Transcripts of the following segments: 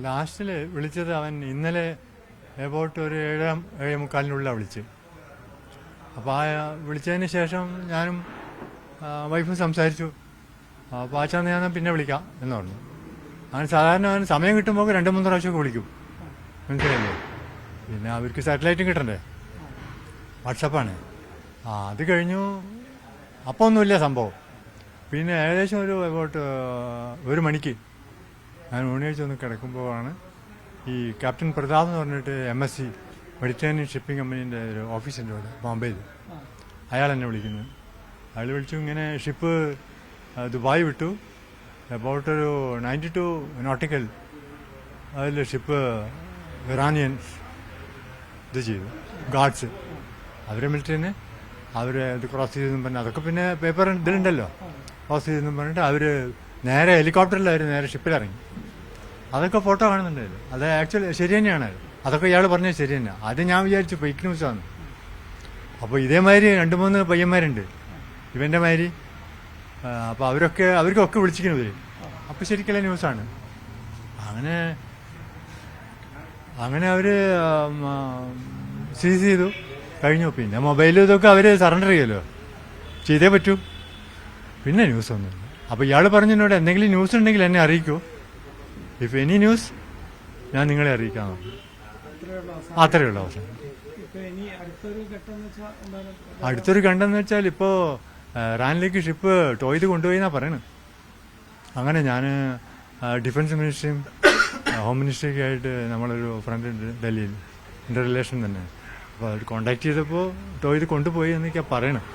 ലാസ്റ്റിൽ വിളിച്ചത് അവൻ ഇന്നലെ എബൌട്ട് ഒരു 7:45 വിളിച്ച്. അപ്പോൾ ആ വിളിച്ചതിന് ശേഷം ഞാനും വൈഫും സംസാരിച്ചു. അപ്പോൾ അച്ഛൻ ഞാൻ പിന്നെ വിളിക്കാം എന്ന് പറഞ്ഞു. അവൻ സാധാരണ അവൻ സമയം കിട്ടുമ്പോൾ 2-3 പ്രാവശ്യമൊക്കെ വിളിക്കും, മനസ്സിലല്ലേ. പിന്നെ അവർക്ക് സാറ്റലൈറ്റും കിട്ടണ്ടേ, വാട്സപ്പാണ്. അത് കഴിഞ്ഞു. അപ്പോൾ ഒന്നുമില്ല സംഭവം. പിന്നെ ഏകദേശം ഒരു എബൌട്ട് 1 മണിക്ക് ഞാൻ ഊണിയഴിച്ച് ഒന്ന് കിടക്കുമ്പോഴാണ് ഈ ക്യാപ്റ്റൻ പ്രതാപ് എന്ന് പറഞ്ഞിട്ട് MSC മെഡിറ്ററേനിയൻ ഷിപ്പിംഗ് കമ്പനീൻ്റെ ഒരു ഓഫീസുണ്ട് ഇവിടെ ബോംബെയിൽ. അയാൾ എന്നെ വിളിക്കുന്നു. അയാൾ വിളിച്ചു, ഇങ്ങനെ ഷിപ്പ് ദുബായ് വിട്ടു, എബൌട്ട് ഒരു 92 നോട്ടിക്കൽ അതിൽ ഷിപ്പ് ഇറാനിയൻസ് ഇത് ചെയ്തു, ഗാർഡ്സ്. അവരെ മിലിറ്ററിന് അവർ ഇത് ക്രോസ് ചെയ്തെന്നും പറഞ്ഞ് അതൊക്കെ പിന്നെ പേപ്പർ ഇതിലുണ്ടല്ലോ, ക്രോസ് ചെയ്തെന്നും പറഞ്ഞിട്ട് അവർ നേരെ ഹെലികോപ്റ്ററിൽ അവർ നേരെ ഷിപ്പിലിറങ്ങി. അതൊക്കെ ഫോട്ടോ കാണുന്നുണ്ടായിരുന്നു. അത് ആക്ച്വലി ശരി തന്നെയാണ്. അതൊക്കെ ഇയാൾ പറഞ്ഞത് ശരി തന്നെയാണ്. അത് ഞാൻ വിചാരിച്ചു ഫേക്ക് ന്യൂസാണ്. അപ്പോൾ ഇതേമാതിരി 2-3 പയ്യന്മാരുണ്ട് ഇവൻ്റെ മാതിരി. അപ്പോൾ അവർക്കൊക്കെ വിളിച്ചിരിക്കുന്നു ഇവർ. അപ്പോൾ ശരിക്കുള്ള ന്യൂസാണ്. അങ്ങനെ അവർ സീസ് ചെയ്തു കഴിഞ്ഞു. പിന്നെ മൊബൈലും ഇതൊക്കെ അവർ സറണ്ടർ ചെയ്യുമല്ലോ, ചെയ്തേ പറ്റൂ. പിന്നെ ന്യൂസ് ഒന്നുമില്ല. അപ്പോൾ ഇയാൾ പറഞ്ഞു എന്നോട്, എന്തെങ്കിലും ന്യൂസ് ഉണ്ടെങ്കിൽ എന്നെ അറിയിക്കൂ, ഇഫ് എനി ന്യൂസ് ഞാൻ നിങ്ങളെ അറിയിക്കാൻ നോക്കും. അത്രയേ ഉള്ളൂ അവസാനം. അടുത്തൊരു ഘട്ടം എന്ന് വെച്ചാൽ ഇപ്പോൾ ഇറാനിലേക്ക് ഷിപ്പ് ടോ ചെയ്ത് കൊണ്ടുപോയി എന്നാണ് പറയുന്നത്. അങ്ങനെ ഞാൻ ഡിഫൻസ് മിനിസ്ട്രിയും ഹോം മിനിസ്ട്രിയൊക്കെ ആയിട്ട് നമ്മളൊരു ഫ്രണ്ട് ഉണ്ട് ഡൽഹിയിൽ, എൻ്റെ റിലേഷൻ തന്നെ. അപ്പോൾ അവർ കോണ്ടാക്ട് ചെയ്തപ്പോൾ ടോ ചെയ്ത് കൊണ്ടുപോയി എന്നൊക്കെയാണ് പറയണത്.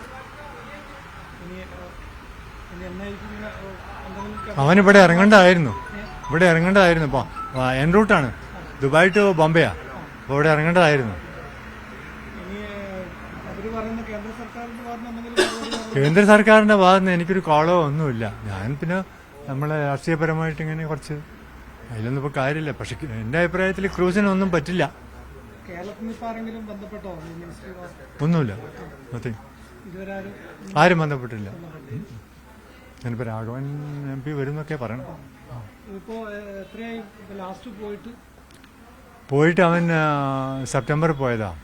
അവനിവിടെ ഇറങ്ങേണ്ടതായിരുന്നു. ഇപ്പോൾ എൻ റൂട്ടാണ്, ദുബായ് ടു ബോംബെയാ. അപ്പോൾ ഇവിടെ ഇറങ്ങേണ്ടതായിരുന്നു. കേന്ദ്ര സർക്കാരിന്റെ ഭാഗത്ത് നിന്ന് എനിക്കൊരു കോളോ ഒന്നുമില്ല. ഞാൻ പിന്നെ നമ്മളെ രാഷ്ട്രീയപരമായിട്ട് ഇങ്ങനെ കുറച്ച് അതിലൊന്നും ഇപ്പോൾ കാര്യമില്ല. പക്ഷെ എൻ്റെ അഭിപ്രായത്തിൽ ക്രൂസിനൊന്നും പറ്റില്ല. ഒന്നുമില്ല, ആരും ബന്ധപ്പെട്ടില്ല. ഞാനിപ്പോൾ രാഘവൻ MP വരുന്നൊക്കെ പറയണം. പോയിട്ട് അവൻ സെപ്റ്റംബറിൽ പോയതാ.